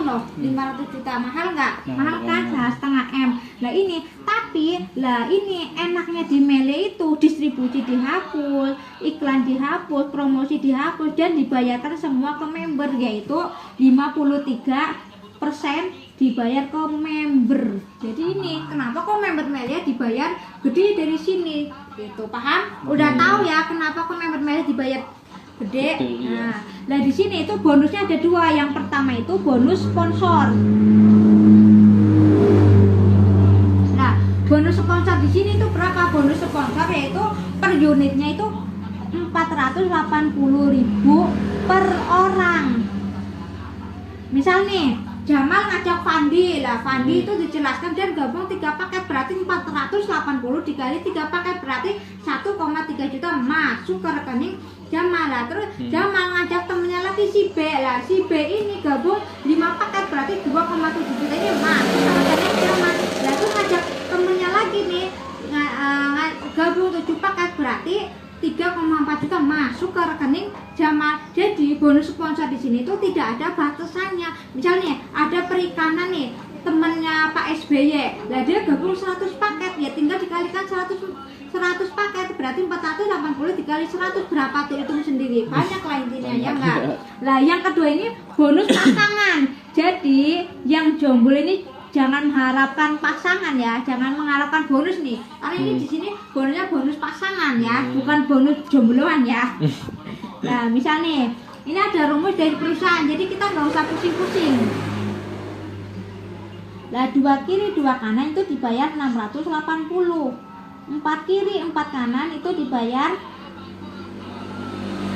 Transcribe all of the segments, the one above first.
loh, 500 juta. Mahal nggak? Mahal kan, 1,5 M. Lah ini, tapi lah ini enaknya di Mele itu distribusi dihapus, iklan dihapus, promosi dihapus, dan dibayarkan semua ke member, yaitu 53% dibayar ke member. Jadi ini kenapa kok member Melia dibayar gede dari sini gitu, paham? Udah tahu ya kenapa kok member Melia dibayar gede. Nah di sini itu bonusnya ada dua. Yang pertama itu bonus sponsor. Nah bonus sponsor di sini itu berapa? Bonus sponsor yaitu per unitnya itu 480.000 per orang. Misal nih Jamal ngajak Fandi, lah Fandi itu dijelaskan dan gabung 3 paket berarti 480 dikali 3 paket berarti 1,3 juta masuk ke rekening Jamal. Lah terus Jamal ngajak temennya lagi si B, lah si B ini gabung 5 paket berarti 2,7 juta ini masuk ke rekening Jamal. Lah terus ngajak temennya lagi nih gabung 7 paket berarti 3,4 juta masuk ke rekening Jamal. Jadi bonus sponsor di sini tuh tidak ada batasannya. Misalnya ada perikanan nih, temennya Pak SBY, lah dia gabung 100 paket, ya tinggal dikalikan 100 paket berarti 480 dikali 100 berapa tuh, hitung sendiri, banyak lah intinya ya enggak. Lah yang kedua ini bonus pasangan. Jadi yang jomblo ini jangan mengharapkan pasangan ya, jangan mengharapkan bonus nih. Karena ini di sini bonusnya bonus pasangan ya, bukan bonus jombloan ya. Nah, misal nih, ini ada rumus dari perusahaan, jadi kita nggak usah pusing-pusing. Lah 2 kiri 2 kanan itu dibayar 680. 4 kiri 4 kanan itu dibayar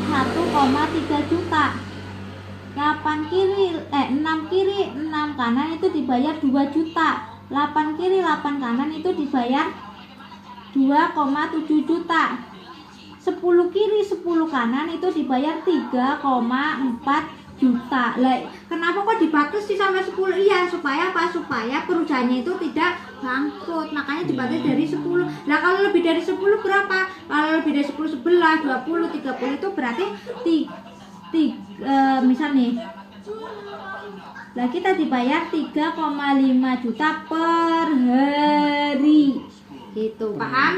1,3 juta. 6 kiri 6 kanan itu dibayar 2 juta. 8 kiri 8 kanan itu dibayar 2,7 juta. 10 kiri 10 kanan itu dibayar 3,4 juta. Lah kenapa kok dibatasi sampai 10? Iya, supaya apa? Supaya perusahaannya itu tidak bangkrut. Makanya dibatasi dari 10. Lah kalau lebih dari 10 berapa? Kalau lebih dari 10 11, 20, 30 itu berarti misal nih, lah kita dibayar 3,5 juta per hari gitu, paham?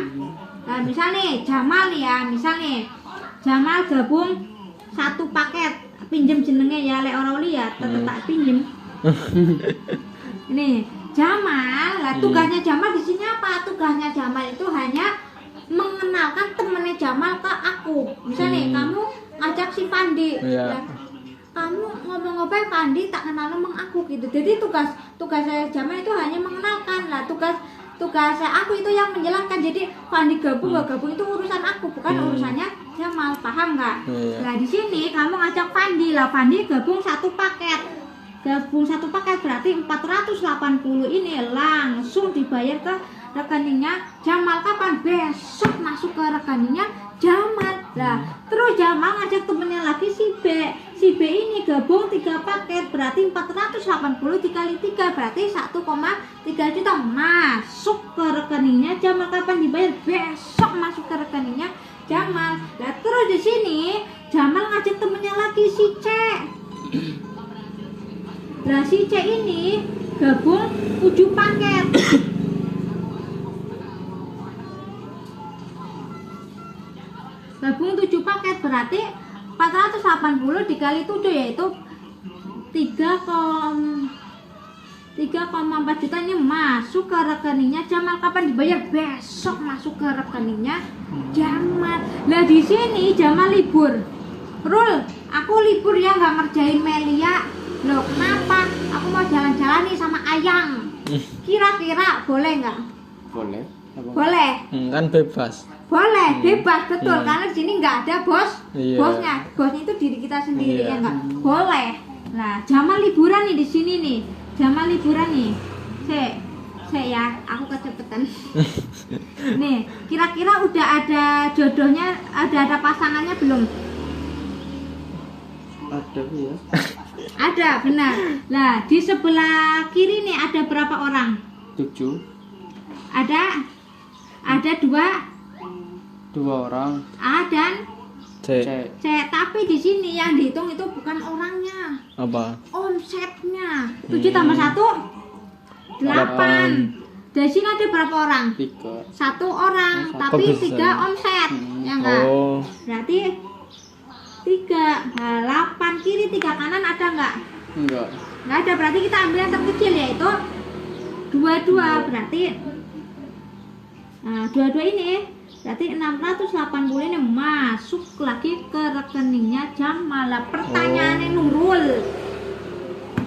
Nah misal nih Jamal nih ya, misal nih Jamal gabung 1 paket, pinjem jenenge ya, lek ora oli ya tetep tak pinjem. Nih Jamal, lah tugasnya Jamal di sini apa? Tugasnya Jamal itu hanya mengenalkan temennya Jamal ke aku. Misal nih kamu ngajak si Fandi, kamu ngomong-ngomong Fandi tak kenal emang aku gitu. Jadi tugas saya Jamal itu hanya mengenalkan. Lah tugas aku itu yang menjelaskan. Jadi Fandi gabung gak gabung itu urusan aku, bukan urusannya Jamal, paham nggak? Nah di sini kamu ngajak Fandi, lah Fandi gabung 1 paket. Gabung 1 paket berarti 480 ini langsung dibayar ke rekeningnya Jamal. Kapan? Besok masuk ke rekeningnya Jamal. Lah terus Jamal ngajak temennya lagi si B. Si B ini gabung 3 paket berarti 480 dikali 3 berarti 1,3 juta masuk ke rekeningnya Jamal. Kapan dibayar? Besok masuk ke rekeningnya Jamal. Lah terus di sini Jamal ngajak temennya lagi si C. Lah si C ini gabung 7 paket. Gabung 7 paket berarti 480 dikali 7 yaitu 3,4 juta ini masuk ke rekeningnya Jamal. Kapan dibayar? Besok masuk ke rekeningnya Jamal. Lah di sini Jamal libur. Rul, aku libur ya, nggak ngerjain Melia. Loh kenapa? Aku mau jalan-jalan nih sama Ayang. Kira-kira boleh nggak? Boleh. Boleh. Kan bebas. Boleh, bebas, betul. Karena di sini nggak ada bos. Iya. Bosnya itu diri kita sendiri ya Iya. nggak? Boleh. Nah, Jamal liburan nih di sini nih. Jamal liburan nih. Saya ya, aku kecepetan. Nih, kira-kira udah ada jodohnya, ada pasangannya belum? Ada ya. Ada, benar. Lah, di sebelah kiri nih ada berapa orang? 7. Ada 2 2 orang. A dan C. C. Tapi di sini yang dihitung itu bukan orangnya, Apa? omsetnya. 7 tambah 1 8. Dari sini ada berapa orang? 3. 1 orang, tapi Kok bisa? 3 omset. Ya enggak? Oh. Berarti 3. Nah, 8 kiri 3 kanan ada enggak? Enggak. Enggak ada, berarti kita ambil yang terkecil yaitu 22. Berarti 22 ini berarti 680 ini masuk lagi ke rekeningnya Jamal. Lah pertanyaannya Nurul,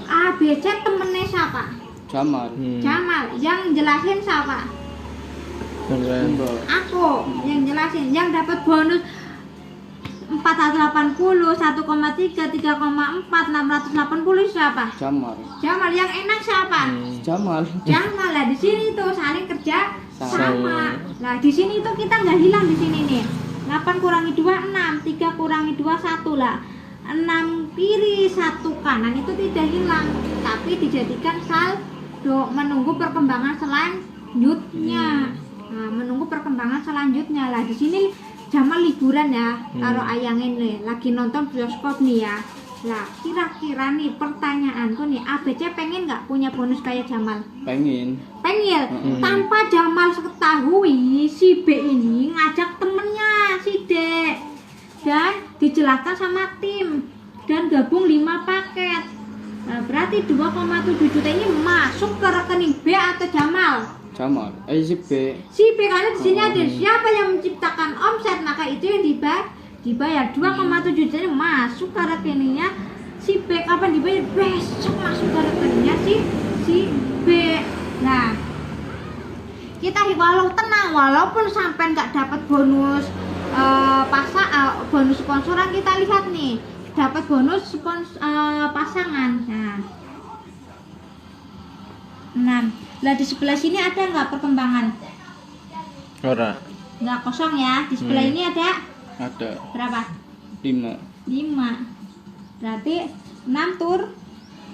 A, B, C temennya siapa? Jamal. Jamal. Yang jelasin siapa? Enggak. Aku yang jelasin. Yang dapat bonus 480, 1,3, 3,4, 680 siapa? Jamal. Jamal. Yang enak siapa? Jamal. Jamal. Lah di sini tuh saling kerja Sama. sama. Nah di sini tuh kita nggak hilang di sini nih. 8 kurangi 2 6, 3 kurangi 2 1 lah. 6 kiri 1 kanan itu tidak hilang, tapi dijadikan saldo menunggu perkembangan selanjutnya. Nah, menunggu perkembangan selanjutnya lah. Di sini Jamal liburan ya, karo ayangin nih, lagi nonton bioskop nih ya. Lah kira-kira nih pertanyaanku nih, ABC pengen nggak punya bonus kayak Jamal? Pengen. Pengen. Tanpa Jamal ketahui si B ini ngajak temennya si D dan dijelaskan sama tim dan gabung 5 paket. Nah, berarti 2,7 juta ini masuk ke rekening B atau Jamal? Jamal. Si B. Si B, karena di sini ada siapa yang menciptakan omset, maka itu yang dibayar 2,7 juta ini masuk ke rekeningnya si B. Kapan dibayar? Besok masuk ke rekeningnya si B. Nah, kita walau tenang, walaupun sampai nggak dapat bonus bonus sponsoran, kita lihat nih dapat bonus pasangan. Nah, lah di sebelah sini ada nggak perkembangan? Ora. Nggak, kosong ya. Di sebelah ini ada Ada. berapa? 5. 5. Berarti 6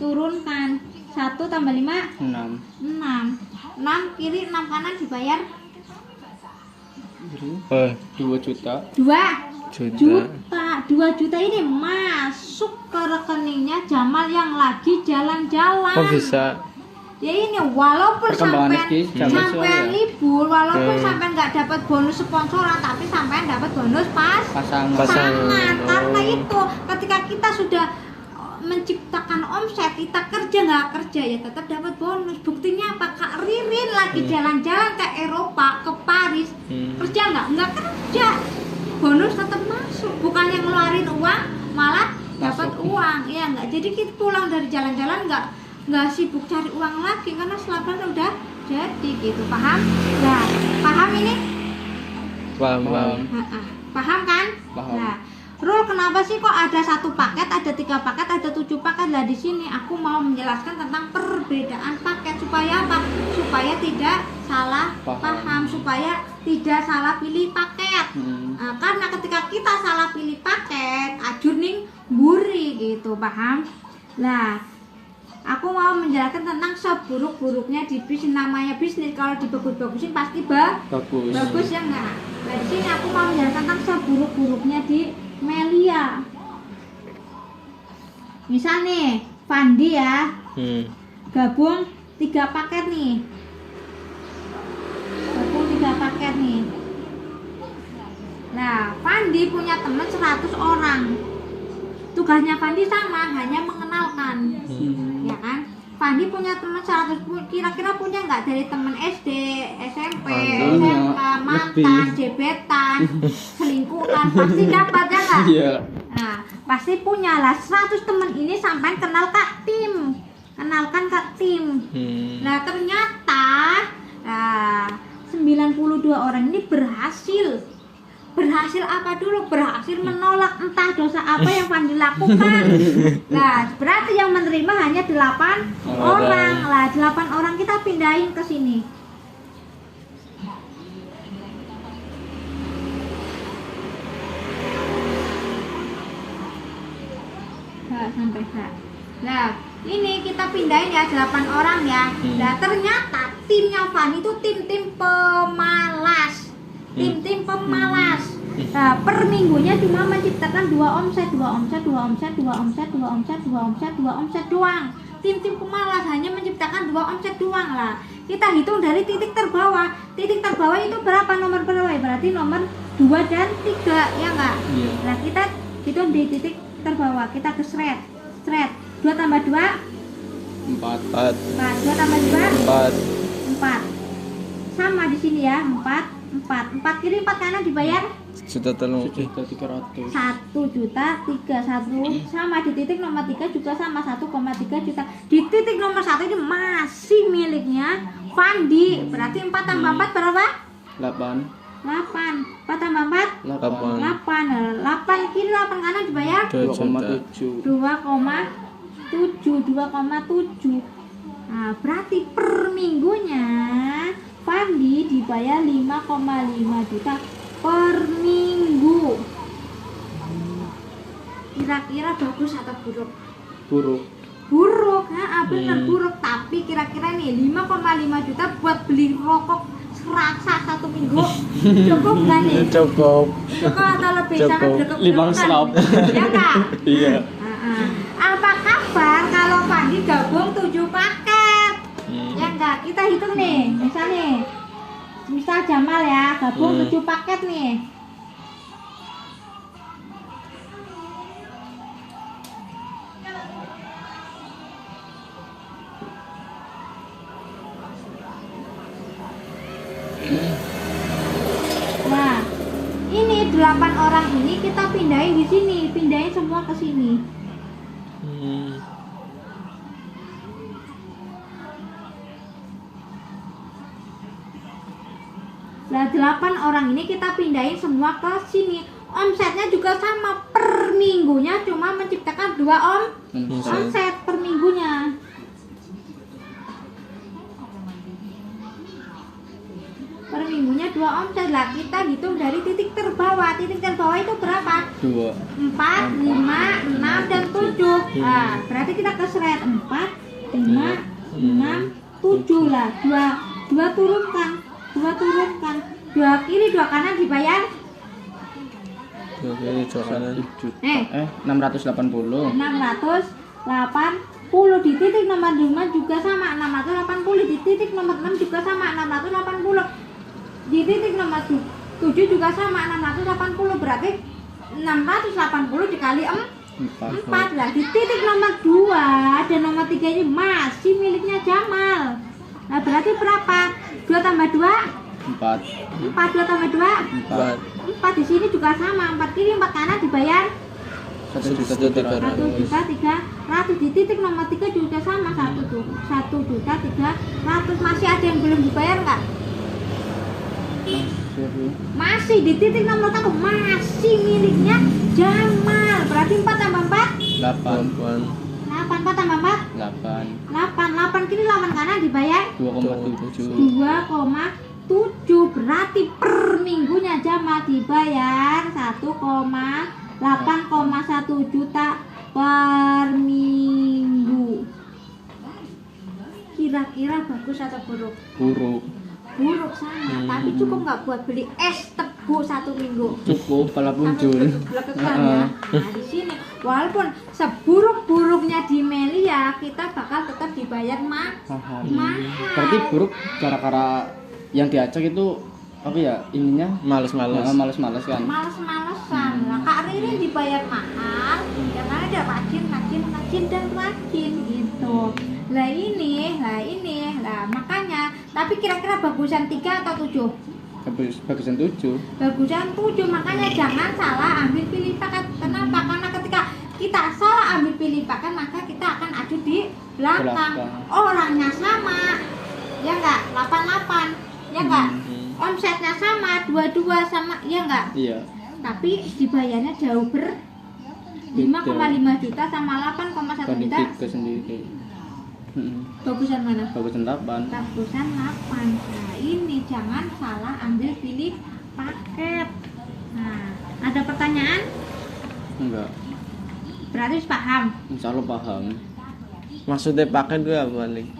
turunkan 1 tambah 5 6. 6 kiri 6 kanan dibayar 2 juta. 2 juta ini masuk ke rekeningnya Jamal yang lagi jalan-jalan. Kok bisa? Ya ini walaupun Perkembangan sampai ini Jamal ya. libur, walaupun sampai nggak dapat bonus sponsoran, tapi sampai dapat bonus Pasangan. pasangan. Karena itu ketika kita sudah menciptakan omset, kita kerja nggak kerja ya tetap dapat bonus. Buktinya apa? Kak Ririn lagi jalan-jalan ke Eropa, ke Paris, kerja nggak kerja, bonus tetap masuk. Bukan yang ngeluarin uang malah dapat uang, ya nggak. Jadi kita pulang dari jalan-jalan nggak sibuk cari uang lagi karena selatan udah jadi gitu. Paham? Nah, paham ini? Paham. Paham kan? Paham. Nah, Rul, kenapa sih kok ada 1 paket, ada 3 paket, ada 7 paket? Lah di sini aku mau menjelaskan tentang perbedaan paket supaya apa? Supaya tidak salah paham, supaya tidak salah pilih paket. Nah, karena ketika kita salah pilih paket, ajur ning buri gitu, paham? Nah, aku mau menjelaskan tentang seburuk-buruknya di bisnis. Namanya bisnis kalau dibagus-bagusin pasti bagus ya enggak. Nah, di sini aku mau menjelaskan tentang seburuk-buruknya di Melia. Misal nih, Fandi ya, gabung 3 paket nih. Nah, Fandi punya teman 100 orang. Tugasnya Fandi sama, hanya mengenalkan. Ya kan? Fandi punya teman 100, kira-kira punya nggak dari teman SD, SMP, SMK, mantan, gebetan, selingkuhan, pasti dapat ya nggak? Iya. Nah, pasti punya lah. 100 teman ini sampai kenalkan Kak Tim. Nah, ternyata 92 orang ini berhasil apa dulu? Berhasil menolak entah dosa apa yang Fandi lakukan. Nah, berarti yang menerima hanya 8 orang. Lah, 8 orang kita pindahin ke sini. Sampai Nah, ini kita pindahin ya 8 orang ya. Nah, ternyata timnya Fandi itu tim pemalas. Tim pemalas. Nah, per minggunya cuma menciptakan 2 omset doang. Tim-tim pemalas hanya menciptakan 2 omset doang lah. Kita hitung dari titik terbawah. Titik terbawah itu berapa nomor bawah? Berarti nomor 2 dan 3, ya enggak? Iya. Nah, kita hitung di titik terbawah. Kita ke shred. 2 tambah 2 4. 4. 2 tambah 2 4. 4. Sama di sini ya, 4 kiri 4 kanan dibayar Juta telung. 1.300.000. 1.31 sama di titik nomor 3 juga sama 1,3 juta. Di titik nomor 1 ini masih miliknya Fandi. Berarti 4 tambah 4 berapa? 8. 8. 4 tambah 4 8. 8 kiri 8 kanan dibayar 2,7. 2,7. Nah, berarti per minggunya Fandi dibayar 5,5 juta per minggu. Kira-kira bagus atau buruk? Buruk. Buruk, bener buruk. Tapi kira-kira nih 5,5 juta buat beli rokok serasa 1 minggu cukup gak nih? Cukup. Cukup atau lebih? Cukup. Sampai berdekat-dekat. 5 stop. Ya kak? Iya. Apa kabar kalau Fandi gabung 7 paket? Ya enggak, kita hitung nih. Misal Jamal ya, gabung 7 paket nih. Nah, ini 8 orang ini kita pindahin di sini, pindahin semua ke sini. Nah, 8 orang ini kita pindahin semua ke sini. Omsetnya juga sama, per minggunya cuma menciptakan 2 omset per minggunya. Per minggunya 2 omset lah. Kita hitung dari titik terbawah. Titik terbawah itu berapa? 2. 4, 5, 6, dan 7. Nah, berarti kita ke shred 4, 5, 6, 7 lah. 2 turunkan. 2 kiri 2 kanan dibayar 2 kiri 2 kanan. 680. 680. Di titik nomor 5 juga sama 680. Di titik nomor 6 juga sama 680. Di titik nomor 7 juga sama 680. Berarti 680 dikali 4 lah. Di titik nomor 2 dan nomor 3 ini masih miliknya Jamal. Nah, berarti berapa? 2 tambah 2 4. 4. 2 tambah 2 4. 4. Di sini juga sama, 4 kiri 4 kanan dibayar 1.300.000. 1.300.000. Di titik nomor 3 juga sama 1.300.000. Masih ada yang belum dibayar nggak? Masih. Di titik nomor 1 masih miliknya Jamal. Berarti 4 tambah 4 8. 8. 4 tambah 4 8 kiri 8 kanan dibayar 2,7. 2,7. Berarti per minggunya Jamal dibayar 1,8,1 juta per minggu. Kira-kira bagus atau buruk? Buruk. Buruk sama, tapi cukup nggak buat beli es tebu 1 minggu? Cukup pala muncul. Belakangan ya. Nah, di sini walaupun seburuk-buruknya di Melia, kita bakal tetap dibayar mahal. Berarti buruk gara-gara yang diacak itu apa ya, ininya Males-males. males-males kan. Males-malesan lah. Kak Ririn dibayar mahal ya karena dia rajin dan rajin gitu. Lah makanya. Tapi kira-kira bagusan 3 atau 7? Bagusan 7. Bagusan 7. Makanya jangan salah ambil pilih paket. Kenapa? Karena ketika kita salah ambil pilih paket, maka kita akan adu di belakang. Orangnya sama, ya enggak? 88, ya enggak? Omsetnya sama, 22 sama, ya enggak? Iya. Tapi dibayarnya jauh 5,5 juta sama 8,1 Banding juta. kita sendiri. Bagusan mana? Bagusan 8. Bagusan 8. Nah, ini jangan salah ambil pilih paket. Nah, ada pertanyaan? Enggak. Berarti paham. Insya Allah paham. Maksudnya paket itu apa nih?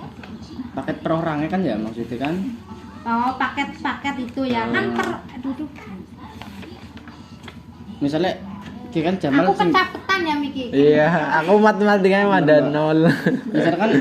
Paket per orangnya kan ya maksudnya kan? Oh, paket itu ya. Kan per duduk. misalnya kayak kan Jamal Aku sing kecapetan ya Miki. Iya, aku matematikanya ada nol. misalkan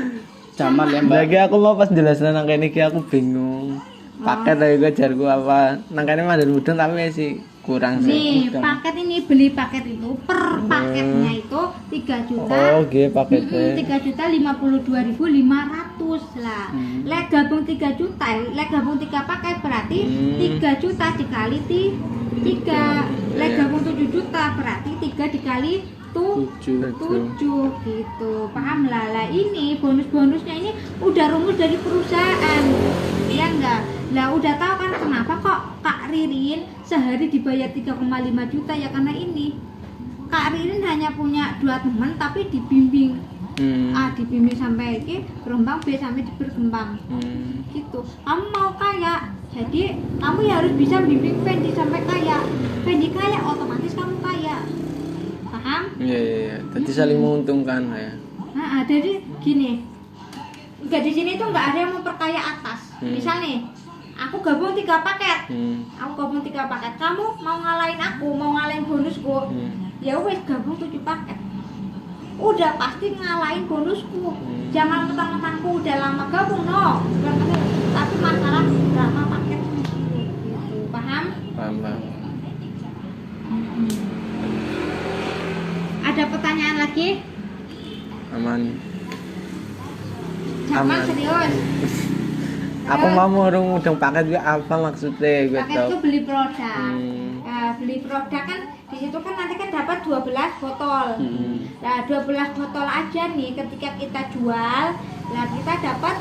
Jamal ya Mbak. Lagi aku mau pas jelasin nang kene iki aku bingung. Paket aja gue jarku apa. Nang kene mah ada mudeng tapi sih kurang sih. Nih, paket ini beli paket itu per paketnya itu 3 juta. Oh, nggih paketnya. 3.052.500 lah. Lek gabung 3 juta, lek gabung 3 paket berarti 3 juta dikali 3. Lek gabung 7 juta berarti 3 dikali 7 gitu. Paham lah. Lah ini bonus-bonusnya ini udah rumus dari perusahaan. Ya enggak? Lah udah tahu kan kenapa kok Kak Ririn sehari dibayar 3,5 juta ya karena ini. Kak Ririn hanya punya 2 teman tapi dibimbing. Dibimbing sampai ini berkembang, B sampai berkembang. Gitu. Kamu mau kaya, jadi kamu ya harus bisa bimbing Fendi sampai kaya. Fendi kaya, otomatis kamu kaya. Paham? Iya. Jadi saling menguntungkan ya. Nah, jadi gini. Enggak di sini tuh enggak ada yang memperkaya atas. Misal nih, aku gabung 3 paket. Aku gabung 3 paket. Kamu mau ngalahin aku, mau ngalahin bonusku. Ya wes gabung 7 paket. Udah pasti ngalahin bonusku. Jangan mentang-mentangku udah lama gabung, no. Tapi masalah berapa paket gitu. Paham? Paham. Ada pertanyaan lagi? Aman. Jamal Aman. serius. Aku mau murung udang paket gue apa maksudnya gue Paket tau. itu beli produk. Hmm. Beli produk kan di situ kan nanti kan dapat 12 botol. Nah, 12 botol aja nih ketika kita jual, lah kita dapat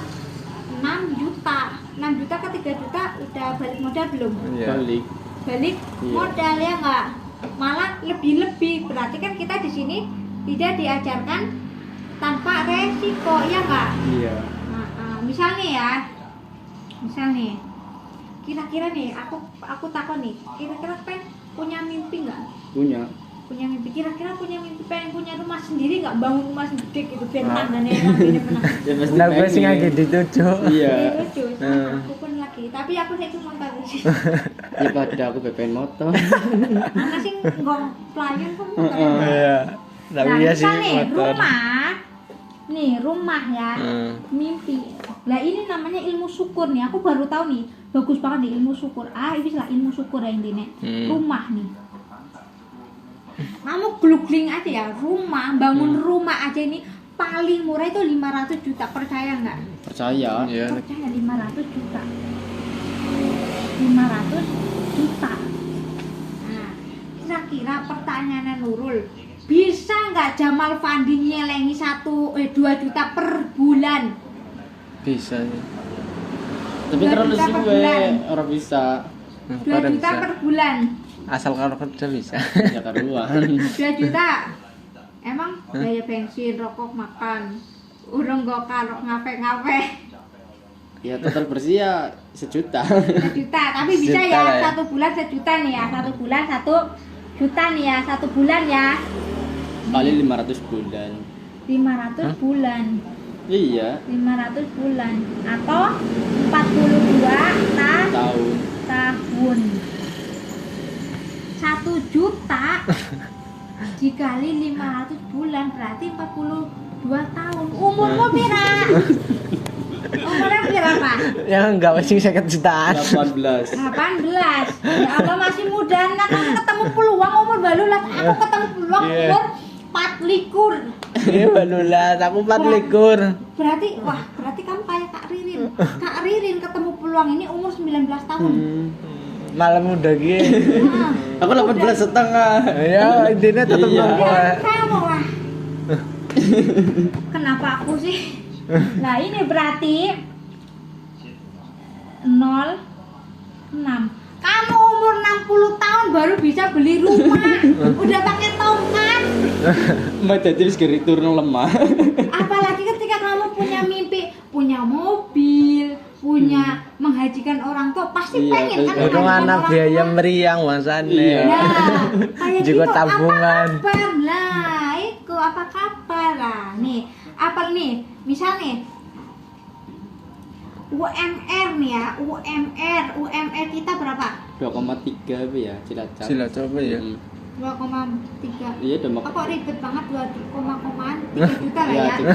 6 juta. 6 juta ke 3 juta udah balik modal belum? Iya. Iya. Balik modal ya enggak? Malah lebih-lebih. Berarti kan kita di sini tidak diajarkan tanpa resiko ya enggak? Iya. Misal nih, kira-kira nih aku takon nih, kira-kira pengen punya mimpi nggak? Punya Mimpi, kira-kira punya mimpi pengen punya rumah sendiri nggak? Bangun rumah sendiri gitu, biar Ah. tangganya rapi pernah. ya pasti Nah gue sih pengen. lagi dituju. Iya. Lucu, aku pun lagi, tapi aku saya cuma tahu sih. Ya pada aku BPN motor. Mana sih nggak pelayan pun. Iya. Tapi Nah, ya sih misal nih motor. rumah ya, mimpi. Lah ini namanya ilmu syukur nih. Aku baru tahu nih, bagus banget nih ilmu syukur. Ini lah ilmu syukur ya intinya. Rumah nih. Kamu googling aja ya, bangun rumah aja ini paling murah itu 500 juta. Percaya nggak? Percaya. Iya. Percaya 500 juta. 500 juta. Nah, kira-kira pertanyaannya Nurul, bisa nggak Jamal Fandi nyelengi 2 juta per bulan? Bisa sih. Tapi 2 terlalu juta sih per gue bulan. orang bisa. 2 juta per bulan. Asal kalau kerja bisa. Ya karuan. 2 juta. Emang biaya bensin, rokok, makan. Urung go karo ngape-ngape. Ya total bersih ya 1 juta. 1 juta, tapi bisa Juta ya lah ya. 1 bulan 1 juta nih ya. 1 bulan 1 juta nih ya, 1 bulan ya. Kali 500 bulan. 500 bulan. Iya, 500 bulan atau 42 tahun. 1 juta dikali 500 bulan berarti 42 tahun. Umurmu pira? Umurnya pira, Pak? Ya enggak masih 50 jutaan. 18. 18. Ya Allah masih muda, nah kamu ketemu peluang umur baru lah. Aku ketemu peluang Iya. umur 4 Iya balulas, aku 4 berarti kamu kayak Kak Ririn. Kak Ririn ketemu peluang ini umur 19 tahun. Malam muda gitu. Nah, Aku 18 setengah. Ya intinya tetap Iya. mampu ya, ya. kamu lah. Kenapa aku sih? Nah ini berarti 06. Kamu umur 60 tahun baru bisa beli rumah. Udah pakai tongkat. Mbak jadi wis geri turun lemah. Apalagi ketika kamu punya mimpi, punya mobil, punya menghajikan orang tua, pasti Iya, pengen kan betul. Itu menghajikan anak orang biaya tua. meriang masane. Iya. Nah, kayak Juga gitu, tabungan. apa kabar lah? Itu apa kabar lah? Nih, apa nih? Misal nih, UMR nih ya, UMR kita berapa? 2,3 apa ya Cilacap. Sila coba ya. 2,3. Iya udah mau. Kok ribet banget 2,3 juta lah Iya, ya. tiga.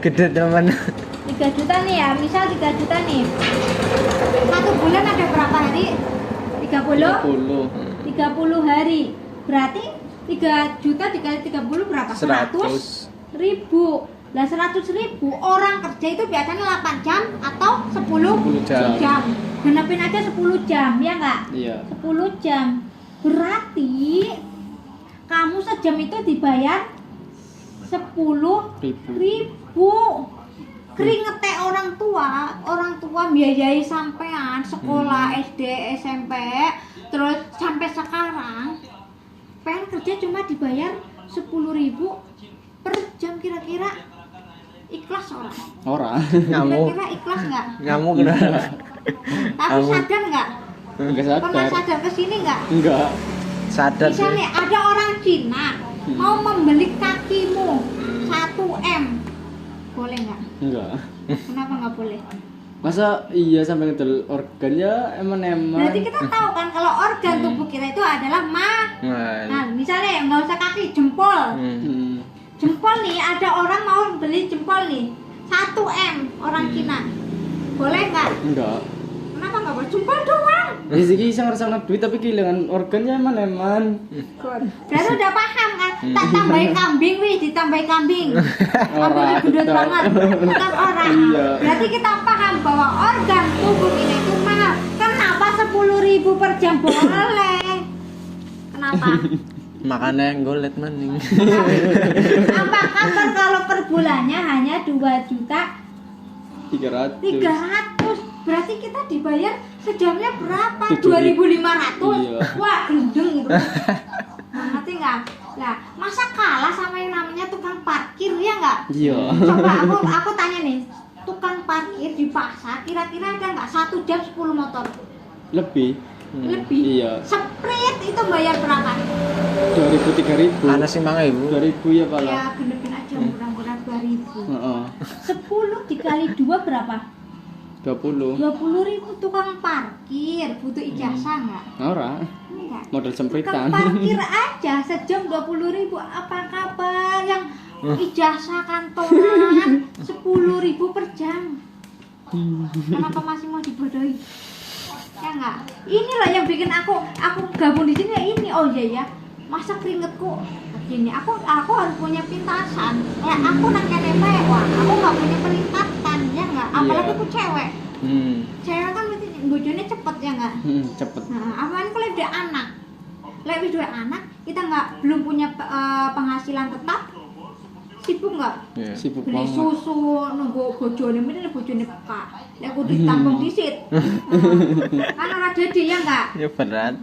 Gede teman. 3 juta nih ya, misal 3 juta nih. Satu bulan ada berapa hari? 30 hari. Berarti 3 juta dikali 30 berapa? 100. Ribu. Lah 100.000 orang kerja itu biasanya 8 jam atau 10 10 jam. Genepin aja 10 jam ya enggak? Iya. 10 jam. Berarti kamu sejam itu dibayar 10.000. Keringetnya orang tua biayai sampean sekolah SD, SMP, terus sampai sekarang pengen kerja cuma dibayar 10.000 per jam, kira-kira ikhlas Orang. Ngamuk. Kira-kira ikhlas nggak? Ngamuk kenapa? Tapi Ngamuk. sadar nggak? Enggak Pernah sadar. sadar kesini nggak? Enggak. Sadar sih. Misalnya ada orang Cina mau membeli kakimu 1 M, boleh nggak? Enggak. Kenapa nggak boleh? Masa iya sampai ngedel organnya emang. Berarti kita tahu kan kalau organ tubuh kita itu adalah Nah, misalnya nggak usah kaki, jempol. Jempol nih, ada orang mau beli jempol nih 1 M orang Cina, boleh nggak? Enggak. Kenapa nggak boleh? Jempol doang. Ya sih bisa ngerasa duit tapi kehilangan organnya emang. Berarti udah paham kan? Tak tambahin kambing, wih, ditambahin kambing. Orang. Gendut banget, bukan orang. Iya. Berarti kita paham bahwa organ tubuh kita itu mahal. Kenapa 10.000 per jam boleh? Kenapa? Makanya yang golet maning. Apa kabar kalau per bulannya hanya 2 juta 300. 300? Berarti kita dibayar sejamnya berapa? 7.000. 2.500. Iya. Wah, gendeng gitu. Ngerti nggak? Lah, masa kalah sama yang namanya tukang parkir ya nggak? Iya. Coba aku tanya nih, tukang parkir di pasar kira-kira ada nggak 1 jam 10 motor? Lebih. Lebih. Iya. Sprint itu bayar berapa? 2.000 3.000. Ana sih 5.000. 2.000 ya Pak lah. Ya, genepin aja murah-murah 2.000. Heeh. 10 dikali 2 berapa? 20. 20.000 tukang parkir, butuh ijazah nggak? Ora. Enggak. Modal Tukang sempritan. parkir aja sejam 20.000. Apa kabar yang ijazah kantoran 10.000 per jam? Kenapa masih mau dibodohi? Ya enggak? Ini loh yang bikin aku gabung di sini ya ini. Oh iya ya. Masa keringetku gini, aku harus punya pintasan. Aku nang kene mewah, aku nggak punya peningkatan ya enggak? Apalagi aku cewek. Cewek kan mesti bojone cepet ya enggak? Cepet. Nah, apalagi kalau udah anak. Lek dua anak, kita belum punya penghasilan tetap. Sibuk nggak? Sibuk Beli banget. susu, nunggu bojone, mending bojone peka. Lek aku ditampung disit. Kan ora dede ya enggak? Ya berat.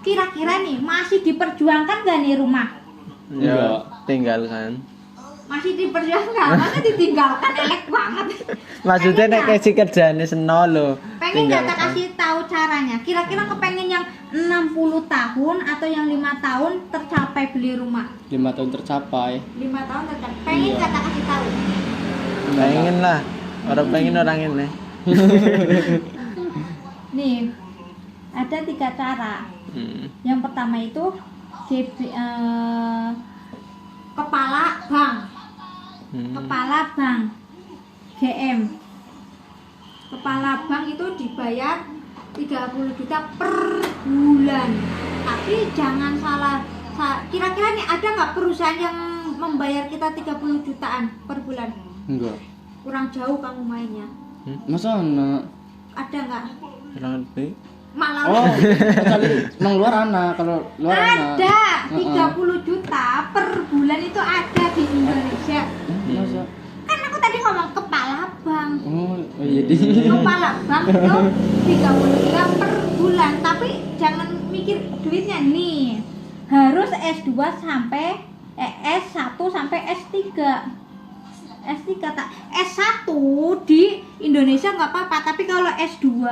Kira-kira nih masih diperjuangkan gak nih rumah? Ya Enggak. tinggalkan. Masih diperjuangkan, masa ditinggalkan elek banget. Maksudnya nek Pengen kasih kerjaane seno lho. Pengen nggak tak kasih tahu caranya? Kira-kira kepengen yang 60 tahun atau yang 5 tahun tercapai beli rumah? 5 tahun tercapai. 5 tahun tercapai. Pengen Iya. nggak tak kasih tahu? Pengen lah. Orang pengen orang ini. Nih, ada 3 cara. Yang pertama itu kepala bank. Kepala bank GM. Kepala bank itu dibayar 30 juta per bulan. Tapi jangan salah. Kira-kira nih ada nggak perusahaan yang membayar kita 30 jutaan per bulan? Enggak. Kurang jauh kamu mainnya. Masa anak? Ada nggak? Kurang lebih. Malah Oh, kecuali emang luar anak. Kalau luar anak. ada 30 juta per bulan itu ada di Indonesia. Masa? Kan aku tadi ngomong kepala bank. Oh iya di. Kepala bank itu 30 juta per bulan. Tapi jangan mikir duitnya nih. Harus S2 sampai S1 sampai S3. S3 tak S1 di Indonesia nggak apa-apa, tapi kalau S2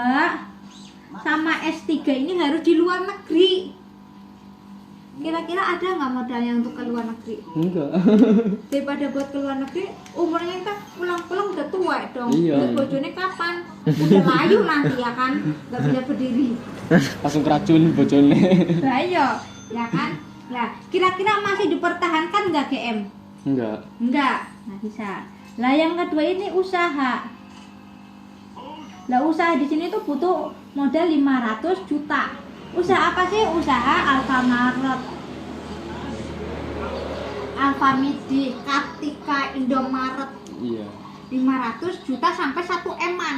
sama S3 ini harus di luar negeri. Kira-kira ada nggak modalnya untuk ke luar negeri? Enggak. Daripada buat ke luar negeri, umurnya kita pulang-pulang udah tua dong. Iya. Terus bojone kapan? Udah layu nanti ya kan, nggak bisa berdiri. Langsung keracun bojone. Bahaya. ya kan? Nah, kira-kira masih dipertahankan nggak GM? Enggak. Enggak, nggak bisa. Lah yang kedua ini usaha. Lah usaha di sini tuh butuh modal 500 juta. Usaha apa sih? Usaha Alfamaret, Alfamidi, Kartika, Indomaret. Iya. 500 juta sampai 1 eman.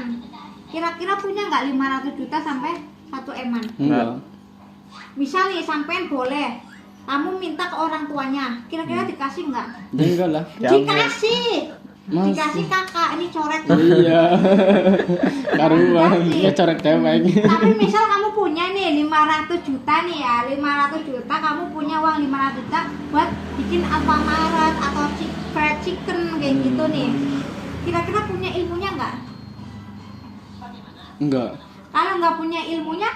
Kira-kira punya nggak 500 juta sampai 1 eman? Enggak. Misal nih sampean boleh, kamu minta ke orang tuanya, kira-kira dikasih nggak? Enggak lah. Ya, Dikasih. Mas. Dikasih kakak, ini coret. Iya. Karuan, Dikasih. ya coret cewek. Tapi misal kamu punya nih 500 juta nih ya, 500 juta kamu punya uang 500 juta buat bikin Alfamaret atau fried chicken kayak gitu nih. Kira-kira punya ilmunya nggak? Enggak. Kalau nggak punya ilmunya,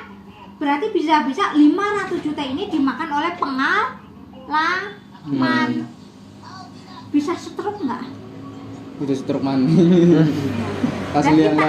berarti bisa-bisa 500 juta ini dimakan oleh pengalaman. Bisa stroke nggak? Udah stroke man. Dan Asli yang kita